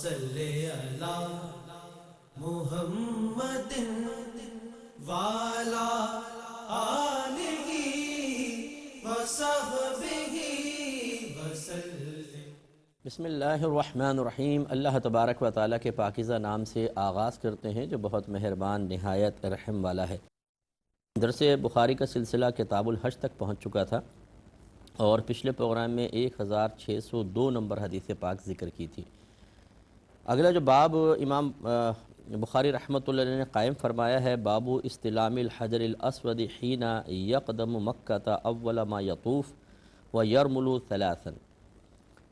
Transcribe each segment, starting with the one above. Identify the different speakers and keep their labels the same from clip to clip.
Speaker 1: صلی علی محمد وعلی آلہ وصحبہ وسلم۔
Speaker 2: بسم اللہ الرحمن الرحیم۔ اللہ تبارک و تعالیٰ کے پاکیزہ نام سے آغاز کرتے ہیں جو بہت مہربان نہایت رحم والا ہے۔ درس بخاری کا سلسلہ کتاب الحج تک پہنچ چکا تھا اور پچھلے پروگرام میں 1602 نمبر حدیث پاک ذکر کی تھی۔ اگلا جو باب امام بخاری رحمۃ اللہ علیہ نے قائم فرمایا ہے، باب استلام الحجر الاسود حین یقدم مکہ اول ما یطوف و یرمل ثلاثا،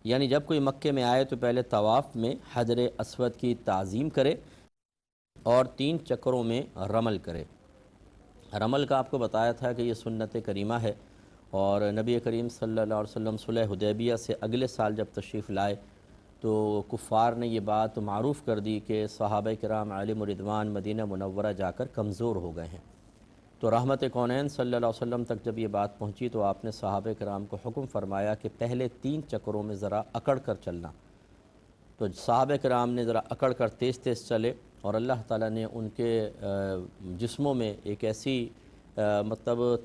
Speaker 2: یعنی جب کوئی مکے میں آئے تو پہلے طواف میں حجر اسود کی تعظیم کرے اور 3 چکروں میں رمل کرے۔ رمل کا آپ کو بتایا تھا کہ یہ سنت کریمہ ہے، اور نبی کریم صلی اللہ علیہ وسلم صلح حدیبیہ سے اگلے سال جب تشریف لائے تو کفار نے یہ بات معروف کر دی کہ صحابہ کرام علیہم رضوان مدینہ منورہ جا کر کمزور ہو گئے ہیں۔ تو رحمت کونین صلی اللہ علیہ وسلم تک جب یہ بات پہنچی تو آپ نے صحابہ کرام کو حکم فرمایا کہ پہلے 3 چکروں میں ذرا اکڑ کر چلنا۔ تو صحابہ کرام نے ذرا اکڑ کر تیز تیز چلے، اور اللہ تعالیٰ نے ان کے جسموں میں ایک ایسی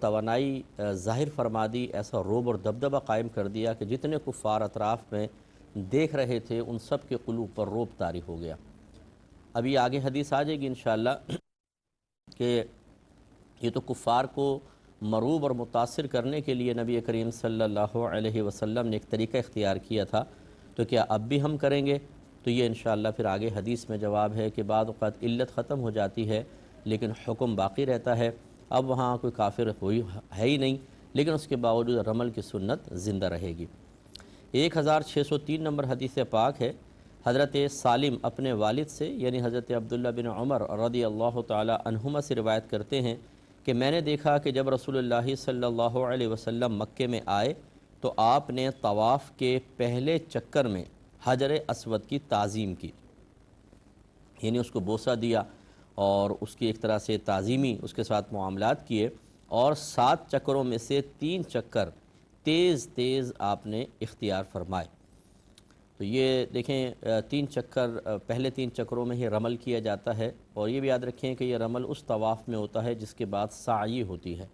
Speaker 2: توانائی ظاہر فرما دی، ایسا رعب اور دبدبہ قائم کر دیا کہ جتنے کفار اطراف میں دیکھ رہے تھے ان سب کے قلوب پر رعب طاری ہو گیا۔ ابھی آگے حدیث آ جائے گی انشاءاللہ کہ یہ تو کفار کو مروب اور متاثر کرنے کے لیے نبی کریم صلی اللہ علیہ وسلم نے ایک طریقہ اختیار کیا تھا، تو کیا اب بھی ہم کریں گے؟ تو یہ انشاءاللہ پھر آگے حدیث میں جواب ہے کہ بعض اوقات علت ختم ہو جاتی ہے لیکن حکم باقی رہتا ہے۔ اب وہاں کوئی کافر ہے ہی نہیں، لیکن اس کے باوجود رمل کی سنت زندہ رہے گی۔ 1603 نمبر حدیث پاک ہے، حضرت سالم اپنے والد سے یعنی حضرت عبداللہ بن عمر رضی اللہ تعالی عنہما سے روایت کرتے ہیں کہ میں نے دیکھا کہ جب رسول اللہ صلی اللہ علیہ وسلم مکے میں آئے تو آپ نے طواف کے پہلے چکر میں حجر اسود کی تعظیم کی، یعنی اس کو بوسہ دیا اور اس کی ایک طرح سے تعظیمی اس کے ساتھ معاملات کیے، اور 7 چکروں میں سے 3 چکر تیز تیز آپ نے اختیار فرمائے۔ تو یہ دیکھیں 3 چکر پہلے 3 چکروں میں ہی رمل کیا جاتا ہے، اور یہ بھی یاد رکھیں کہ یہ رمل اس طواف میں ہوتا ہے جس کے بعد سعی ہوتی ہے،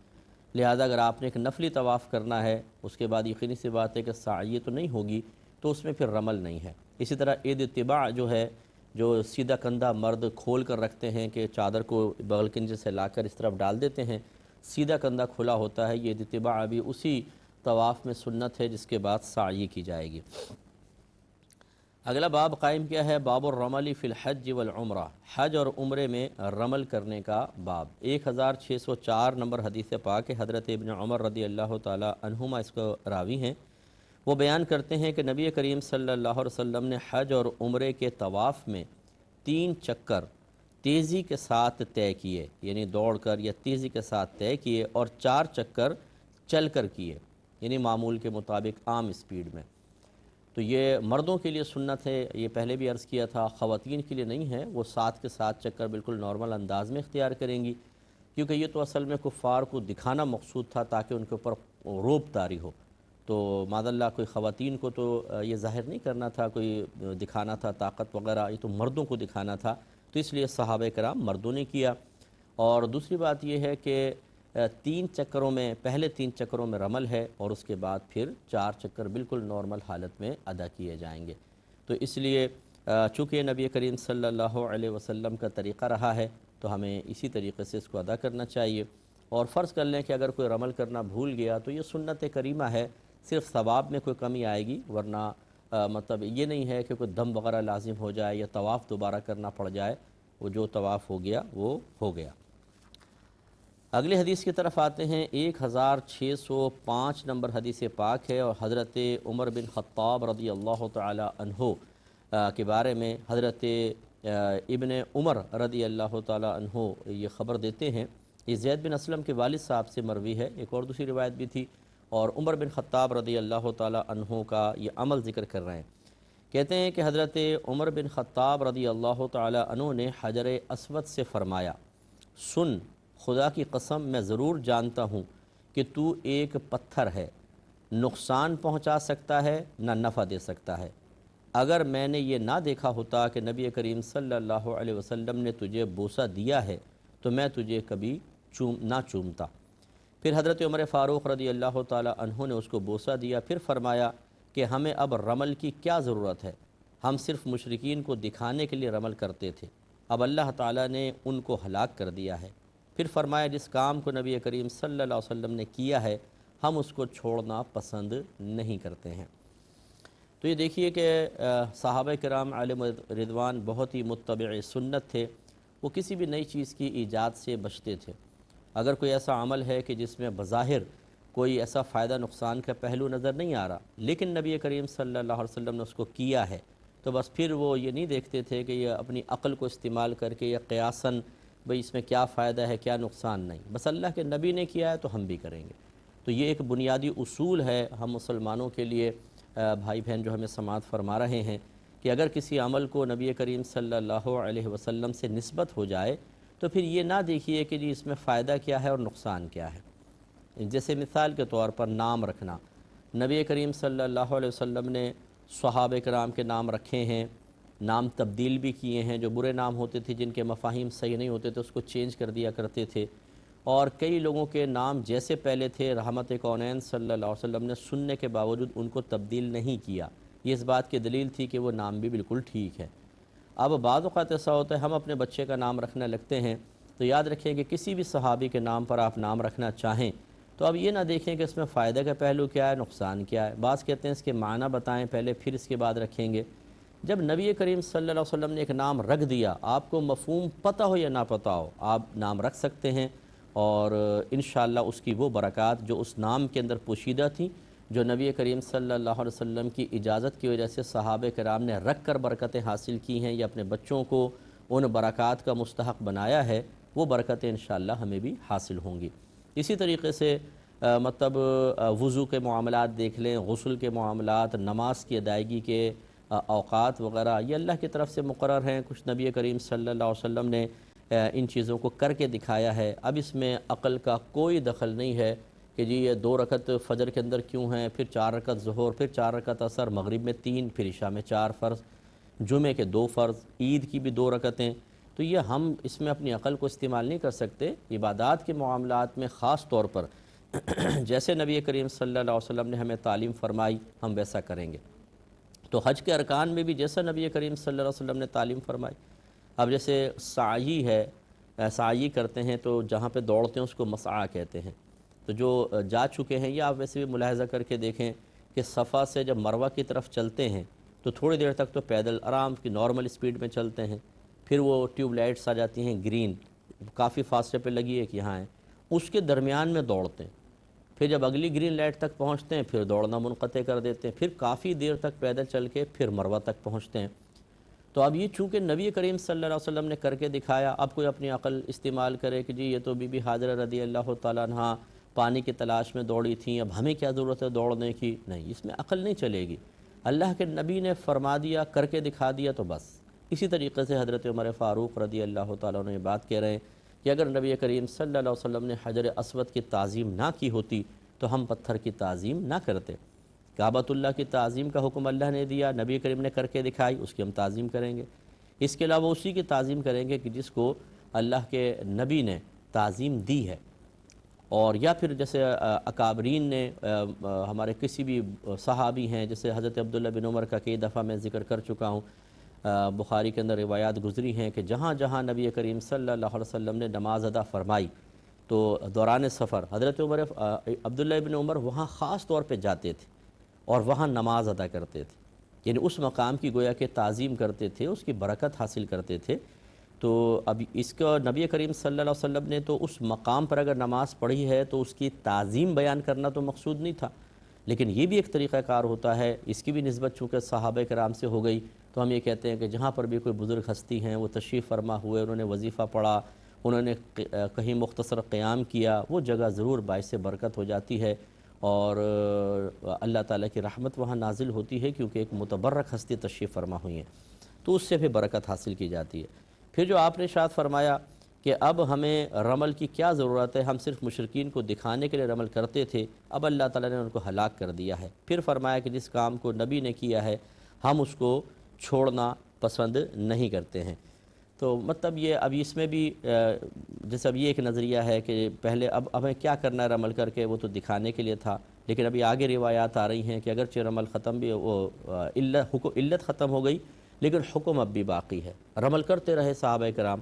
Speaker 2: لہذا اگر آپ نے ایک نفلی طواف کرنا ہے اس کے بعد یقینی سی بات ہے کہ سعی تو نہیں ہوگی، تو اس میں پھر رمل نہیں ہے۔ اسی طرح عید اتباع جو ہے، جو سیدھا کندھا مرد کھول کر رکھتے ہیں کہ چادر کو بغل کنجے سے لا کر اس طرف ڈال دیتے ہیں، سیدھا کندھا کھلا ہوتا ہے، یہ عید اتباع بھی اسی طواف میں سنت ہے جس کے بعد سعی کی جائے گی۔ اگلا باب قائم کیا ہے، باب الرمل فی الحج والعمرہ، حج اور عمرے میں رمل کرنے کا باب۔ 1604 نمبر حدیث پاک ہے، حضرت ابن عمر رضی اللہ تعالی عنہما اس کو راوی ہیں، وہ بیان کرتے ہیں کہ نبی کریم صلی اللہ علیہ وسلم نے حج اور عمرے کے طواف میں 3 چکر تیزی کے ساتھ طے کیے، یعنی دوڑ کر یا تیزی کے ساتھ طے کیے، اور 4 چکر چل کر کیے، یعنی معمول کے مطابق عام اسپیڈ میں۔ تو یہ مردوں کے لیے سنت ہے، یہ پہلے بھی عرض کیا تھا، خواتین کے لیے نہیں ہے، وہ 7 کے 7 چکر بالکل نارمل انداز میں اختیار کریں گی، کیونکہ یہ تو اصل میں کفار کو دکھانا مقصود تھا تاکہ ان کے اوپر رعب طاری ہو۔ تو معاذ اللہ کوئی خواتین کو تو یہ ظاہر نہیں کرنا تھا، کوئی دکھانا تھا طاقت وغیرہ، یہ تو مردوں کو دکھانا تھا، تو اس لیے صحابہ کرام مردوں نے کیا۔ اور دوسری بات یہ ہے کہ 3 چکروں میں پہلے 3 چکروں میں رمل ہے، اور اس کے بعد پھر 4 چکر بالکل نارمل حالت میں ادا کیے جائیں گے۔ تو اس لیے چونکہ نبی کریم صلی اللہ علیہ وسلم کا طریقہ رہا ہے تو ہمیں اسی طریقے سے اس کو ادا کرنا چاہیے۔ اور فرض کر لیں کہ اگر کوئی رمل کرنا بھول گیا تو یہ سنت کریمہ ہے، صرف ثواب میں کوئی کمی آئے گی، ورنہ مطلب یہ نہیں ہے کہ کوئی دم وغیرہ لازم ہو جائے یا طواف دوبارہ کرنا پڑ جائے، وہ جو طواف ہو گیا وہ ہو گیا۔ اگلی حدیث کی طرف آتے ہیں، 1605 نمبر حدیث پاک ہے، اور حضرت عمر بن خطاب رضی اللہ تعالی عنہ کے بارے میں حضرت ابن عمر رضی اللہ تعالی عنہ یہ خبر دیتے ہیں، یہ زید بن اسلم کے والد صاحب سے مروی ہے، ایک اور دوسری روایت بھی تھی، اور عمر بن خطاب رضی اللہ تعالی عنہ کا یہ عمل ذکر کر رہے ہیں۔ کہتے ہیں کہ حضرت عمر بن خطاب رضی اللہ تعالی عنہ نے حجر اسود سے فرمایا، سن، خدا کی قسم میں ضرور جانتا ہوں کہ تو ایک پتھر ہے، نقصان پہنچا سکتا ہے نہ نفع دے سکتا ہے، اگر میں نے یہ نہ دیکھا ہوتا کہ نبی کریم صلی اللہ علیہ وسلم نے تجھے بوسہ دیا ہے تو میں تجھے کبھی نہ چومتا۔ پھر حضرت عمر فاروق رضی اللہ تعالی عنہ نے اس کو بوسہ دیا، پھر فرمایا کہ ہمیں اب رمل کی کیا ضرورت ہے، ہم صرف مشرکین کو دکھانے کے لیے رمل کرتے تھے، اب اللہ تعالیٰ نے ان کو ہلاک کر دیا ہے۔ پھر فرمایا جس کام کو نبی کریم صلی اللہ علیہ وسلم نے کیا ہے ہم اس کو چھوڑنا پسند نہیں کرتے ہیں۔ تو یہ دیکھیے کہ صحابہ کرام علیہم رضوان بہت ہی متبع سنت تھے، وہ کسی بھی نئی چیز کی ایجاد سے بچتے تھے۔ اگر کوئی ایسا عمل ہے کہ جس میں بظاہر کوئی ایسا فائدہ نقصان کا پہلو نظر نہیں آ رہا لیکن نبی کریم صلی اللہ علیہ وسلم نے اس کو کیا ہے تو بس پھر وہ یہ نہیں دیکھتے تھے کہ یہ اپنی عقل کو استعمال کر کے یا قیاساً بھئی اس میں کیا فائدہ ہے کیا نقصان نہیں، بس اللہ کے نبی نے کیا ہے تو ہم بھی کریں گے۔ تو یہ ایک بنیادی اصول ہے ہم مسلمانوں کے لیے، بھائی بہن جو ہمیں سماعت فرما رہے ہیں، کہ اگر کسی عمل کو نبی کریم صلی اللہ علیہ وسلم سے نسبت ہو جائے تو پھر یہ نہ دیکھیے کہ جی اس میں فائدہ کیا ہے اور نقصان کیا ہے۔ جیسے مثال کے طور پر نام رکھنا، نبی کریم صلی اللہ علیہ وسلم نے صحابہ کرام کے نام رکھے ہیں، نام تبدیل بھی کیے ہیں، جو برے نام ہوتے تھے جن کے مفاہیم صحیح نہیں ہوتے تھے اس کو چینج کر دیا کرتے تھے، اور کئی لوگوں کے نام جیسے پہلے تھے رحمت کونین صلی اللہ علیہ وسلم نے سننے کے باوجود ان کو تبدیل نہیں کیا، یہ اس بات کی دلیل تھی کہ وہ نام بھی بالکل ٹھیک ہے۔ اب بعض اوقات ایسا ہوتا ہے ہم اپنے بچے کا نام رکھنے لگتے ہیں تو یاد رکھیں کہ کسی بھی صحابی کے نام پر آپ نام رکھنا چاہیں تو اب یہ نہ دیکھیں کہ اس میں فائدہ کا پہلو کیا ہے نقصان کیا ہے، بعض کہتے ہیں اس کے معنی بتائیں پہلے پھر اس کے بعد رکھیں گے۔ جب نبی کریم صلی اللہ علیہ وسلم نے ایک نام رکھ دیا، آپ کو مفہوم پتہ ہو یا نہ پتہ ہو آپ نام رکھ سکتے ہیں، اور انشاءاللہ اس کی وہ برکات جو اس نام کے اندر پوشیدہ تھیں، جو نبی کریم صلی اللہ علیہ وسلم کی اجازت کی وجہ سے صحابہ کرام نے رکھ کر برکتیں حاصل کی ہیں یا اپنے بچوں کو ان برکات کا مستحق بنایا ہے، وہ برکتیں انشاءاللہ ہمیں بھی حاصل ہوں گی۔ اسی طریقے سے مطلب وضو کے معاملات دیکھ لیں، غسل کے معاملات، نماز کی ادائیگی کے اوقات وغیرہ، یہ اللہ کی طرف سے مقرر ہیں، کچھ نبی کریم صلی اللہ علیہ وسلم نے ان چیزوں کو کر کے دکھایا ہے۔ اب اس میں عقل کا کوئی دخل نہیں ہے کہ جی یہ 2 رکعت فجر کے اندر کیوں ہیں، پھر 4 رکعت ظہر، پھر 4 رکعت عصر، مغرب میں 3، پھر عشاء میں 4 فرض، جمعے کے 2 فرض، عید کی بھی 2 رکعتیں، تو یہ ہم اس میں اپنی عقل کو استعمال نہیں کر سکتے۔ عبادات کے معاملات میں خاص طور پر جیسے نبی کریم صلی اللہ علیہ وسلم نے ہمیں تعلیم فرمائی ہم ویسا کریں گے۔ تو حج کے ارکان میں بھی جیسا نبی کریم صلی اللہ علیہ وسلم نے تعلیم فرمائی، اب جیسے سعی ہے، سعی کرتے ہیں تو جہاں پہ دوڑتے ہیں اس کو مسعی کہتے ہیں، تو جو جا چکے ہیں یا آپ ویسے بھی ملاحظہ کر کے دیکھیں کہ صفا سے جب مروہ کی طرف چلتے ہیں تو تھوڑی دیر تک تو پیدل آرام کی نارمل سپیڈ میں چلتے ہیں، پھر وہ ٹیوب لائٹس آ جاتی ہیں گرین، کافی فاصلے پہ لگی ہے کہ یہاں ہے، اس کے درمیان میں دوڑتے ہیں، پھر جب اگلی گرین لائٹ تک پہنچتے ہیں پھر دوڑنا منقطع کر دیتے ہیں، پھر کافی دیر تک پیدل چل کے پھر مروہ تک پہنچتے ہیں۔ تو اب یہ چونکہ نبی کریم صلی اللہ علیہ وسلم نے کر کے دکھایا، اب کوئی اپنی عقل استعمال کرے کہ جی یہ تو بی بی حاجرہ رضی اللہ تعالیٰ عنہ پانی کی تلاش میں دوڑی تھیں، اب ہمیں کیا ضرورت ہے دوڑنے کی، نہیں، اس میں عقل نہیں چلے گی، اللہ کے نبی نے فرما دیا کر کے دکھا دیا تو بس۔ اسی طریقے سے حضرت عمر فاروق رضی اللہ تعالیٰ عنہ یہ بات کہہ رہے ہیں کہ اگر نبی کریم صلی اللہ علیہ وسلم نے حجر اسود کی تعظیم نہ کی ہوتی تو ہم پتھر کی تعظیم نہ کرتے۔ کعبۃ اللہ کی تعظیم کا حکم اللہ نے دیا، نبی کریم نے کر کے دکھائی، اس کی ہم تعظیم کریں گے۔ اس کے علاوہ اسی کی تعظیم کریں گے کہ جس کو اللہ کے نبی نے تعظیم دی ہے، اور یا پھر جیسے اکابرین نے ہمارے کسی بھی صحابی ہیں، جیسے حضرت عبداللہ بن عمر کا کئی دفعہ میں ذکر کر چکا ہوں، بخاری کے اندر روایات گزری ہیں کہ جہاں جہاں نبی کریم صلی اللہ علیہ وسلم نے نماز ادا فرمائی تو دوران سفر حضرت عبداللہ بن عمر وہاں خاص طور پہ جاتے تھے اور وہاں نماز ادا کرتے تھے، یعنی اس مقام کی گویا کہ تعظیم کرتے تھے، اس کی برکت حاصل کرتے تھے۔ تو اب اس کا نبی کریم صلی اللہ علیہ وسلم نے تو اس مقام پر اگر نماز پڑھی ہے تو اس کی تعظیم بیان کرنا تو مقصود نہیں تھا، لیکن یہ بھی ایک طریقہ کار ہوتا ہے، اس کی بھی نسبت چونکہ صحابہ کرام سے ہو گئی تو ہم یہ کہتے ہیں کہ جہاں پر بھی کوئی بزرگ ہستی ہیں وہ تشریف فرما ہوئے، انہوں نے وظیفہ پڑھا، انہوں نے کہیں مختصر قیام کیا، وہ جگہ ضرور باعث برکت ہو جاتی ہے اور اللہ تعالیٰ کی رحمت وہاں نازل ہوتی ہے، کیونکہ ایک متبرک ہستی تشریف فرما ہوئی ہیں، تو اس سے پھر برکت حاصل کی جاتی ہے۔ پھر جو آپ نے ارشاد فرمایا کہ اب ہمیں رمل کی کیا ضرورت ہے، ہم صرف مشرکین کو دکھانے کے لیے رمل کرتے تھے، اب اللہ تعالیٰ نے ان کو ہلاک کر دیا ہے۔ پھر فرمایا کہ جس کام کو نبی نے کیا ہے ہم اس کو چھوڑنا پسند نہیں کرتے ہیں۔ تو مطلب یہ اب اس میں بھی جیسے اب یہ ایک نظریہ ہے کہ پہلے اب ہمیں کیا کرنا ہے رمل کر کے، وہ تو دکھانے کے لیے تھا، لیکن ابھی آگے روایات آ رہی ہیں کہ اگرچہ رمل ختم بھی وہ علت ختم ہو گئی لیکن حکم اب بھی باقی ہے، رمل کرتے رہے صحابہ کرام۔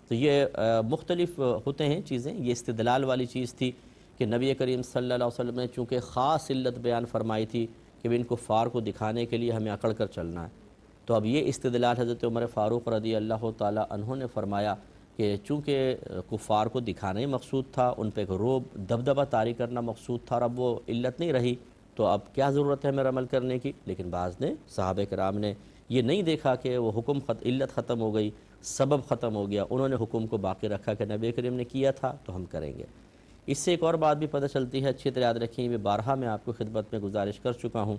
Speaker 2: تو یہ مختلف ہوتے ہیں چیزیں، یہ استدلال والی چیز تھی کہ نبی کریم صلی اللہ علیہ وسلم نے چونکہ خاص علت بیان فرمائی تھی کہ ان کفار کو دکھانے کے لیے ہمیں اکڑ کر چلنا ہے، تو اب یہ استدلال حضرت عمر فاروق رضی اللہ تعالی عنہ نے فرمایا کہ چونکہ کفار کو دکھانا ہی مقصود تھا، ان پہ روب دبدبہ طاری کرنا مقصود تھا، اور اب وہ علت نہیں رہی تو اب کیا ضرورت ہے ہمیں عمل کرنے کی۔ لیکن بعض نے صحابہ کرام نے یہ نہیں دیکھا کہ وہ علت ختم ہو گئی، سبب ختم ہو گیا، انہوں نے حکم کو باقی رکھا کہ نبی کریم نے کیا تھا تو ہم کریں گے۔ اس سے ایک اور بات بھی پتہ چلتی ہے، اچھی طرح یاد رکھیں، یہ بارہا میں آپ کو خدمت میں گزارش کر چکا ہوں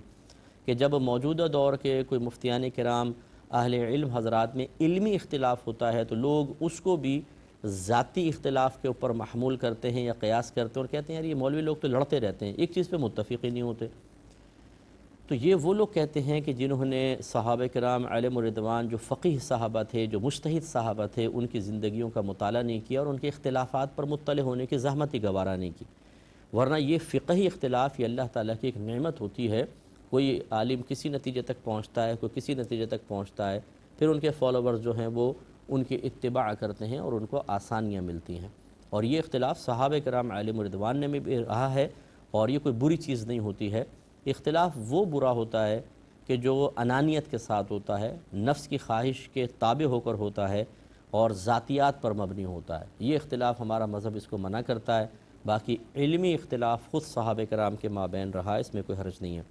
Speaker 2: کہ جب موجودہ دور کے کوئی مفتیان کرام اہل علم حضرات میں علمی اختلاف ہوتا ہے تو لوگ اس کو بھی ذاتی اختلاف کے اوپر محمول کرتے ہیں یا قیاس کرتے ہیں اور کہتے ہیں یار یہ مولوی لوگ تو لڑتے رہتے ہیں، ایک چیز پہ متفق ہی نہیں ہوتے۔ تو یہ وہ لوگ کہتے ہیں کہ جنہوں نے صحابہ کرام علیہم الرضوان جو فقیہ صحابہ تھے، جو مجتہد صحابہ تھے، ان کی زندگیوں کا مطالعہ نہیں کیا اور ان کے اختلافات پر مطلع ہونے کی زحمت ہی گوارا نہیں کی، ورنہ یہ فقہی اختلاف یہ اللہ تعالیٰ کی ایک نعمت ہوتی ہے۔ کوئی عالم کسی نتیجے تک پہنچتا ہے، کوئی کسی نتیجے تک پہنچتا ہے، پھر ان کے فالوورز جو ہیں وہ ان کی اتباع کرتے ہیں اور ان کو آسانیاں ملتی ہیں، اور یہ اختلاف صحابہ کرام علیہم الرضوان نے بھی رہا ہے، اور یہ کوئی بری چیز نہیں ہوتی ہے۔ اختلاف وہ برا ہوتا ہے کہ جو انانیت کے ساتھ ہوتا ہے، نفس کی خواہش کے تابع ہو کر ہوتا ہے اور ذاتیات پر مبنی ہوتا ہے، یہ اختلاف ہمارا مذہب اس کو منع کرتا ہے۔ باقی علمی اختلاف خود صحابہ کرام کے مابین رہا، اس میں کوئی حرج نہیں ہے۔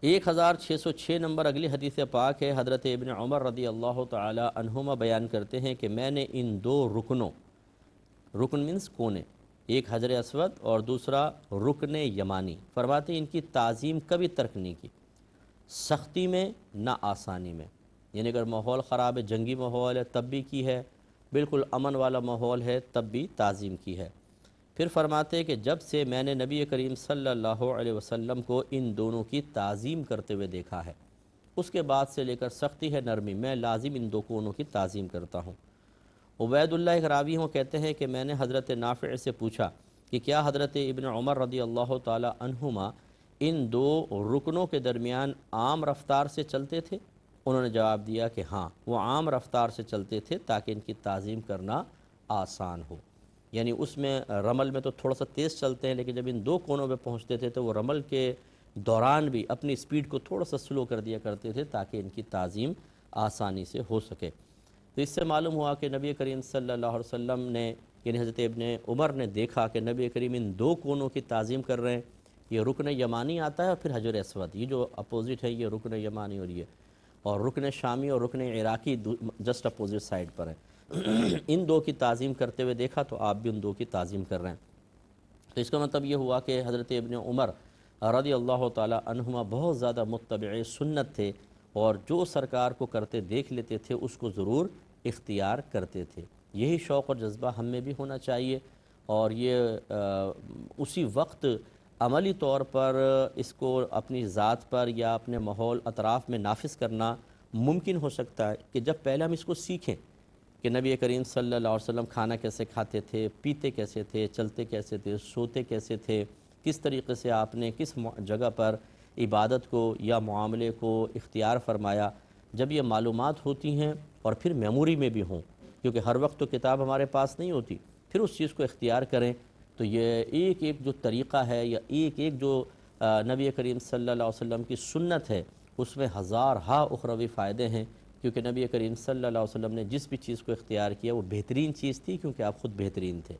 Speaker 2: 1606 نمبر اگلی حدیث پاک ہے، حضرت ابن عمر رضی اللہ تعالی عنہما بیان کرتے ہیں کہ میں نے ان دو رکنوں، رکن مینس کونے، ایک حجر اسود اور دوسرا رکن یمانی، فرماتے ہیں ان کی تعظیم کبھی ترک نہیں کی، سختی میں نہ آسانی میں، یعنی اگر ماحول خراب ہے، جنگی ماحول ہے تب بھی کی ہے، بالکل امن والا ماحول ہے تب بھی تعظیم کی ہے۔ پھر فرماتے ہیں کہ جب سے میں نے نبی کریم صلی اللہ علیہ وسلم کو ان دونوں کی تعظیم کرتے ہوئے دیکھا ہے، اس کے بعد سے لے کر سختی ہے نرمی، میں لازم ان دو کونوں کی تعظیم کرتا ہوں۔ عبید اللہ ایک راوی ہوں کہتے ہیں کہ میں نے حضرت نافع سے پوچھا کہ کیا حضرت ابن عمر رضی اللہ تعالی عنہما ان دو رکنوں کے درمیان عام رفتار سے چلتے تھے؟ انہوں نے جواب دیا کہ ہاں، وہ عام رفتار سے چلتے تھے تاکہ ان کی تعظیم کرنا آسان ہو، یعنی اس میں رمل میں تو تھوڑا سا تیز چلتے ہیں، لیکن جب ان دو کونوں پہ پہنچتے تھے تو وہ رمل کے دوران بھی اپنی سپیڈ کو تھوڑا سا سلو کر دیا کرتے تھے تاکہ ان کی تعظیم آسانی سے ہو سکے۔ تو اس سے معلوم ہوا کہ نبی کریم صلی اللہ علیہ وسلم نے، یعنی حضرت ابن عمر نے دیکھا کہ نبی کریم ان دو کونوں کی تعظیم کر رہے ہیں، یہ رکن یمانی آتا ہے اور پھر حجر اسود، یہ جو اپوزٹ ہے یہ رکن یمانی اور رکن شامی اور رکن عراقی جسٹ اپوزٹ سائڈ پر ہے، ان دو کی تعظیم کرتے ہوئے دیکھا تو آپ بھی ان دو کی تعظیم کر رہے ہیں۔ تو اس کا مطلب یہ ہوا کہ حضرت ابن عمر رضی اللہ تعالی عنہما بہت زیادہ متبع سنت تھے، اور جو سرکار کو کرتے دیکھ لیتے تھے اس کو ضرور اختیار کرتے تھے۔ یہی شوق اور جذبہ ہم میں بھی ہونا چاہیے، اور یہ اسی وقت عملی طور پر اس کو اپنی ذات پر یا اپنے ماحول اطراف میں نافذ کرنا ممکن ہو سکتا ہے کہ جب پہلے ہم اس کو سیکھیں کہ نبی کریم صلی اللہ علیہ وسلم کھانا کیسے کھاتے تھے، پیتے کیسے تھے، چلتے کیسے تھے، سوتے کیسے تھے، کس طریقے سے آپ نے کس جگہ پر عبادت کو یا معاملے کو اختیار فرمایا، جب یہ معلومات ہوتی ہیں اور پھر میموری میں بھی ہوں، کیونکہ ہر وقت تو کتاب ہمارے پاس نہیں ہوتی، پھر اس چیز کو اختیار کریں تو یہ ایک ایک جو طریقہ ہے یا ایک ایک جو نبی کریم صلی اللہ علیہ وسلم کی سنت ہے اس میں ہزارہا اخروی فائدے ہیں، کیونکہ نبی کریم صلی اللہ علیہ وسلم نے جس بھی چیز کو اختیار کیا وہ بہترین چیز تھی، کیونکہ آپ خود بہترین تھے،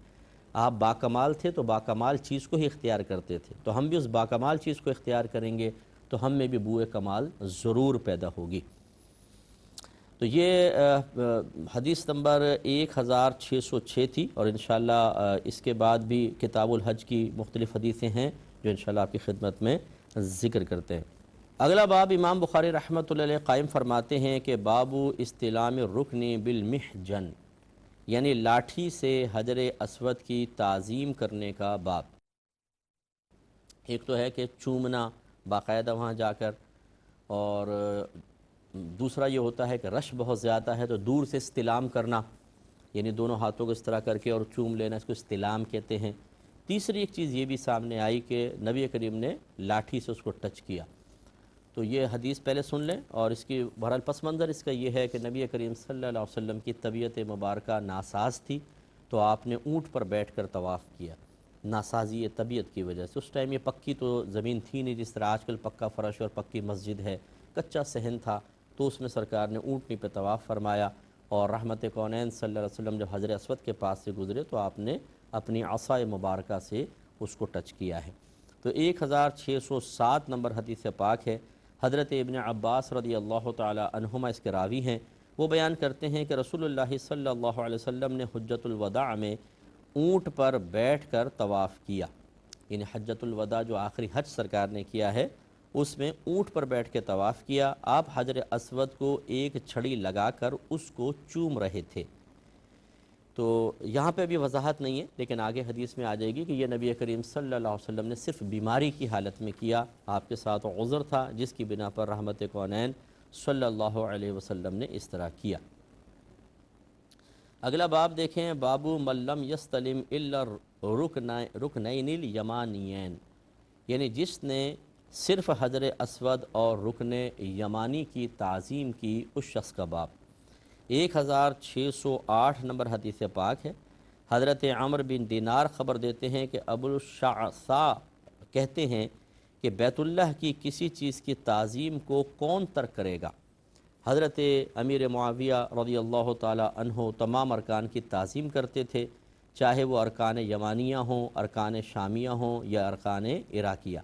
Speaker 2: آپ باکمال تھے تو باکمال چیز کو ہی اختیار کرتے تھے، تو ہم بھی اس باکمال چیز کو اختیار کریں گے تو ہم میں بھی بوئے کمال ضرور پیدا ہوگی۔ تو یہ حدیث نمبر 1606 تھی، اور انشاءاللہ اس کے بعد بھی کتاب الحج کی مختلف حدیثیں ہیں جو انشاءاللہ آپ کی خدمت میں ذکر کرتے ہیں۔ اگلا باب امام بخاری رحمۃ اللہ علیہ قائم فرماتے ہیں کہ باب استلام الرکن بالمحجن، یعنی لاٹھی سے حجر اسود کی تعظیم کرنے کا باب۔ ایک تو ہے کہ چومنا باقاعدہ وہاں جا کر، اور دوسرا یہ ہوتا ہے کہ رش بہت زیادہ ہے تو دور سے استلام کرنا، یعنی دونوں ہاتھوں کو اس طرح کر کے اور چوم لینا، اس کو استلام کہتے ہیں۔ تیسری ایک چیز یہ بھی سامنے آئی کہ نبی کریم نے لاٹھی سے اس کو ٹچ کیا۔ تو یہ حدیث پہلے سن لیں، اور اس کی بہرحال پس منظر اس کا یہ ہے کہ نبی کریم صلی اللہ علیہ وسلم کی طبیعت مبارکہ ناساز تھی، تو آپ نے اونٹ پر بیٹھ کر طواف کیا، ناسازی طبیعت کی وجہ سے۔ اس ٹائم یہ پکی تو زمین تھی نہیں جس طرح آج کل پکا فرش اور پکی مسجد ہے، کچا صحن تھا، تو اس میں سرکار نے اونٹنی پہ طواف فرمایا، اور رحمت کونین صلی اللہ علیہ وسلم جب حجر اسود کے پاس سے گزرے تو آپ نے اپنی عصا مبارکہ سے اس کو ٹچ کیا ہے۔ تو 1607 نمبر حدیث پاک ہے۔ حضرت ابن عباس رضی اللہ تعالی عنہما اس کے راوی ہیں، وہ بیان کرتے ہیں کہ رسول اللہ صلی اللہ علیہ وسلم نے حجۃ الوداع میں اونٹ پر بیٹھ کر طواف کیا، یعنی حجۃ الوداع جو آخری حج سرکار نے کیا ہے اس میں اونٹ پر بیٹھ کے طواف کیا۔ آپ حجر اسود کو ایک چھڑی لگا کر اس کو چوم رہے تھے۔ تو یہاں پہ بھی وضاحت نہیں ہے، لیکن آگے حدیث میں آ جائے گی کہ یہ نبی کریم صلی اللہ علیہ وسلم نے صرف بیماری کی حالت میں کیا، آپ کے ساتھ عذر تھا جس کی بنا پر رحمت کونین صلی اللہ علیہ وسلم نے اس طرح کیا۔ اگلا باب دیکھیں، باب من لم یستلم الا رکنین الیمانیین، یعنی جس نے صرف حجر اسود اور رکن یمانی کی تعظیم کی، اس شخص کا باب۔ 1608 نمبر حدیث پاک ہے۔ حضرت عمر بن دینار خبر دیتے ہیں کہ ابو الشعثاء کہتے ہیں کہ بیت اللہ کی کسی چیز کی تعظیم کو کون ترک کرے گا؟ حضرت امیر معاویہ رضی اللہ تعالی عنہ تمام ارکان کی تعظیم کرتے تھے، چاہے وہ ارکان یمانیہ ہوں، ارکان شامیہ ہوں یا ارکان عراقیہ۔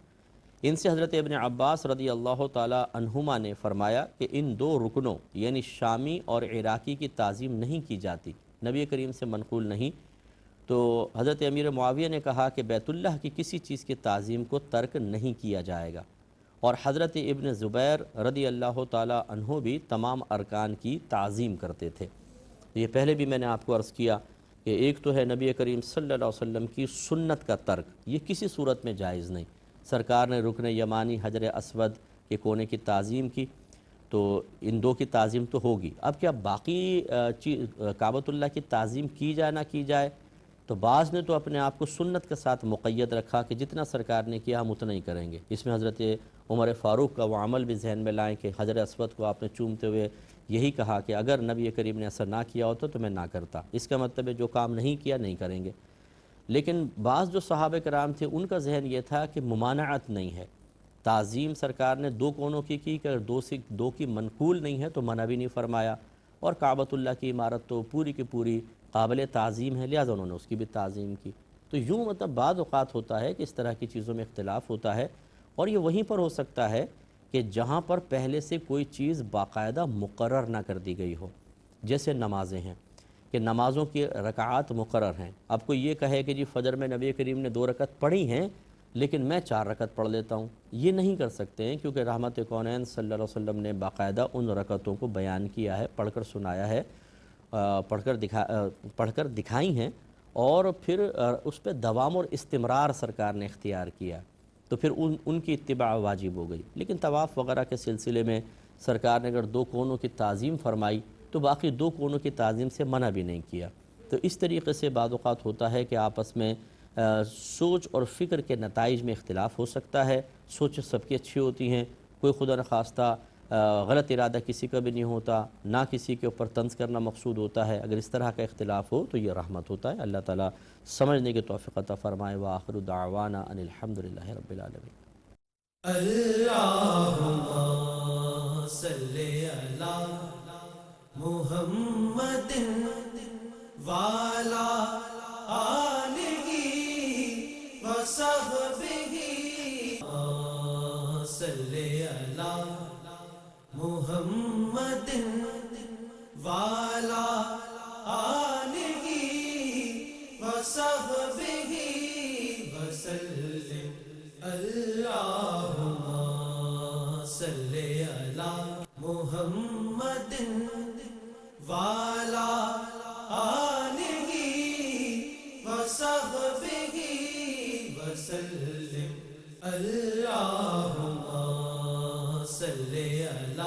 Speaker 2: ان سے حضرت ابن عباس رضی اللہ تعالی عنہما نے فرمایا کہ ان دو رکنوں یعنی شامی اور عراقی کی تعظیم نہیں کی جاتی، نبی کریم سے منقول نہیں۔ تو حضرت امیر معاویہ نے کہا کہ بیت اللہ کی کسی چیز کی تعظیم کو ترک نہیں کیا جائے گا، اور حضرت ابن زبیر رضی اللہ تعالی عنہ بھی تمام ارکان کی تعظیم کرتے تھے۔ یہ پہلے بھی میں نے آپ کو عرض کیا کہ ایک تو ہے نبی کریم صلی اللہ علیہ وسلم کی سنت کا ترک، یہ کسی صورت میں جائز نہیں۔ سرکار نے رکن یمانی حجر اسود کے کونے کی تعظیم کی، تو ان دو کی تعظیم تو ہوگی۔ اب کیا باقی کعبۃ اللہ کی تعظیم کی جائے نہ کی جائے، تو بعض نے تو اپنے آپ کو سنت کے ساتھ مقید رکھا کہ جتنا سرکار نے کیا ہم اتنا ہی کریں گے۔ اس میں حضرت عمر فاروق کا وہ عمل بھی ذہن میں لائیں کہ حجر اسود کو آپ نے چومتے ہوئے یہی کہا کہ اگر نبی کریم نے ایسا نہ کیا ہوتا تو میں نہ کرتا، اس کا مطلب ہے جو کام نہیں کیا نہیں کریں گے۔ لیکن بعض جو صحابہ کرام تھے ان کا ذہن یہ تھا کہ ممانعت نہیں ہے، تعظیم سرکار نے دو کونوں کی کہ اگر دو کی منقول نہیں ہے تو منع بھی نہیں فرمایا، اور کعبۃ اللہ کی عمارت تو پوری کی پوری قابل تعظیم ہے، لہٰذا انہوں نے اس کی بھی تعظیم کی۔ تو یوں مطلب بعض اوقات ہوتا ہے کہ اس طرح کی چیزوں میں اختلاف ہوتا ہے، اور یہ وہیں پر ہو سکتا ہے کہ جہاں پر پہلے سے کوئی چیز باقاعدہ مقرر نہ کر دی گئی ہو، جیسے نمازیں ہیں کہ نمازوں کی رکعات مقرر ہیں۔ اب کوئی یہ کہے کہ جی فجر میں نبی کریم نے 2 رکعت پڑھی ہیں لیکن میں 4 رکعت پڑھ لیتا ہوں، یہ نہیں کر سکتے ہیں، کیونکہ رحمت کونین صلی اللہ علیہ وسلم نے باقاعدہ ان رکعتوں کو بیان کیا ہے، پڑھ کر سنایا ہے، پڑھ کر دکھائی ہیں، اور پھر اس پہ دوام اور استمرار سرکار نے اختیار کیا، تو پھر ان کی اتباع واجب ہو گئی۔ لیکن طواف وغیرہ کے سلسلے میں سرکار نے اگر 2 کونوں کی تعظیم فرمائی تو باقی 2 کونوں کی تعظیم سے منع بھی نہیں کیا۔ تو اس طریقے سے بعض اوقات ہوتا ہے کہ آپس میں سوچ اور فکر کے نتائج میں اختلاف ہو سکتا ہے، سوچ سب کی اچھی ہوتی ہیں، کوئی خدا نخواستہ غلط ارادہ کسی کا بھی نہیں ہوتا، نہ کسی کے اوپر طنز کرنا مقصود ہوتا ہے۔ اگر اس طرح کا اختلاف ہو تو یہ رحمت ہوتا ہے۔ اللہ تعالیٰ سمجھنے کی توفیق عطا فرمائے۔ وآخر دعوانا ان الحمدللہ رب العالمین۔
Speaker 1: اللہم صلی علی محمد وعلی آلہ وصحبہ، صلی علی محمد وعلی آلہ وصحبہ وسلم۔ اللہم صلی علی محمد وعلی آلہ وصحبہ وسلم۔ اللہم صلی